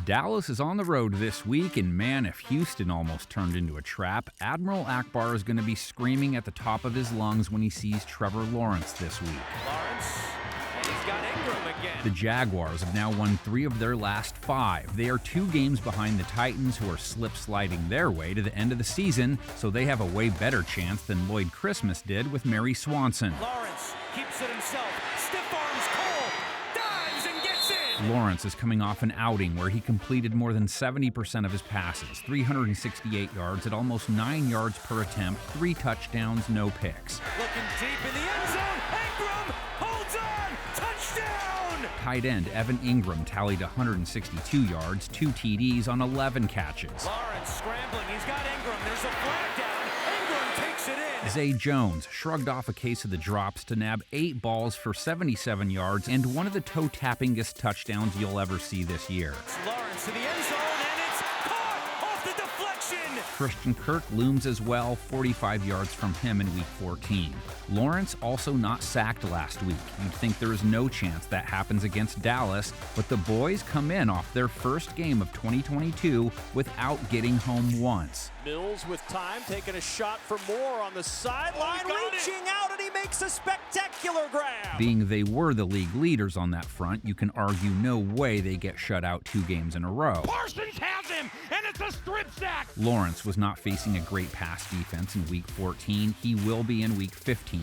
Dallas is on the road this week, and man, if Houston almost turned into a trap, Admiral Akbar is going to be screaming at the top of his lungs when he sees Trevor Lawrence this week. Lawrence, and he's got ENGRAM again. The Jaguars have now won 3 of their last 5. They are 2 games behind the Titans, who are slip-sliding their way to the end of the season, so they have a way better chance than Lloyd Christmas did with Mary Swanson. Lawrence keeps it himself. Stiff arms Cole. Dives and gets in. Lawrence is coming off an outing where he completed more than 70% of his passes, 368 yards at almost 9 yards per attempt, 3 touchdowns, no picks. Looking deep in the end zone. ENGRAM holds on. Touchdown. Tight end Evan Engram tallied 162 yards, 2 TDs on 11 catches. Lawrence scrambling. He's got ENGRAM. There's a flag down. ENGRAM takes it in. Zay Jones shrugged off a case of the drops to nab 8 balls for 77 yards and one of the toe-tappingest touchdowns you'll ever see this year. Lawrence to the end zone, and it's caught off the deflection. Christian Kirk looms as well, 45 yards from him in Week 14. Lawrence also not sacked last week. You'd think there is no chance that happens against Dallas, but the boys come in off their first game of 2022 without getting home once. Mills with time, taking a shot for more on the sideline, reaching out, and he makes a spectacular grab. Being they were the league leaders on that front, you can argue no way they get shut out 2 games in a row. Parsons has him, and it's a strip sack. Lawrence was not facing a great pass defense in Week 14. He will be in Week 15.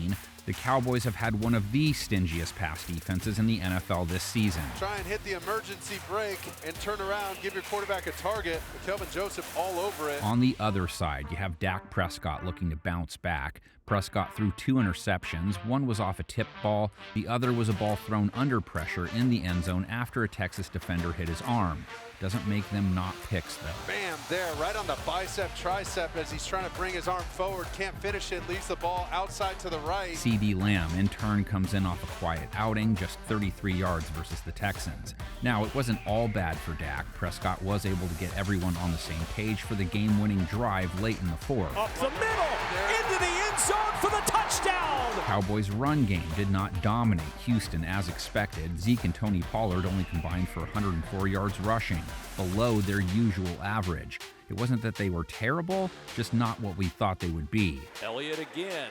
The Cowboys have had one of the stingiest pass defenses in the NFL this season. Try and hit the emergency brake and turn around, give your quarterback a target. With Kelvin Joseph all over it. On the other side, you have Dak Prescott looking to bounce back. Prescott threw 2 interceptions. One was off a tip ball. The other was a ball thrown under pressure in the end zone after a Texas defender hit his arm. Doesn't make them not picks, though. Bam, there, right on the bicep, tricep as he's trying to bring his arm forward. Can't finish it, leaves the ball outside to the right. CD Lamb, in turn, comes in off a quiet outing, just 33 yards versus the Texans. Now, it wasn't all bad for Dak. Prescott was able to get everyone on the same page for the game-winning drive late in the fourth. Up the middle, into the end zone for the touchdown. Cowboys' run game did not dominate Houston as expected. Zeke and Tony Pollard only combined for 104 yards rushing, below their usual average. It wasn't that they were terrible, just not what we thought they would be. Elliott again.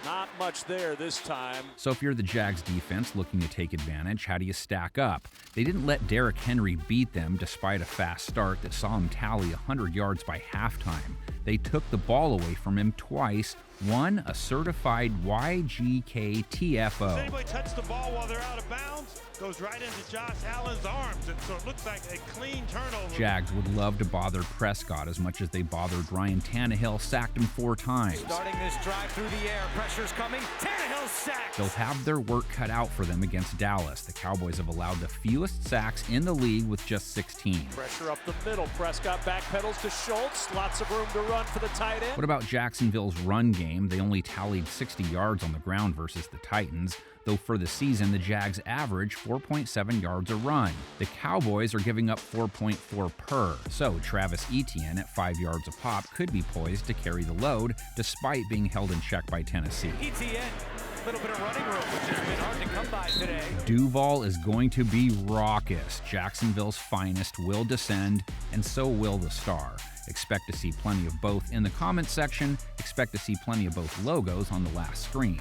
Not much there this time. So if you're the Jags defense looking to take advantage, how do you stack up? They didn't let Derrick Henry beat them despite a fast start that saw him tally 100 yards by halftime. They took the ball away from him twice, one a certified YGK TFO. Does anybody touch the ball while they're out of bounds? Goes right into Josh Allen's arms, and so it looks like a clean turnover. Jags would love to bother Prescott as much as they bothered Ryan Tannehill, sacked him 4 times. Starting this drive through the air, pressure's coming. Tannehill sacked. They'll have their work cut out for them against Dallas. The Cowboys have allowed the fewest sacks in the league with just 16. Pressure up the middle. Prescott backpedals to Schultz. Lots of room to run for the tight end. What about Jacksonville's run game? They only tallied 60 yards on the ground versus the Titans, though for the season, the Jags average 4.7 yards a run. The Cowboys are giving up 4.4 per, so Travis Etienne at 5 yards a pop could be poised to carry the load despite being held in check by Tennessee. ETN, a little bit of running room, which has been hard to come by today. Duval is going to be raucous. Jacksonville's finest will descend, and so will the star. Expect to see plenty of both in the comments section. Expect to see plenty of both logos on the last screen.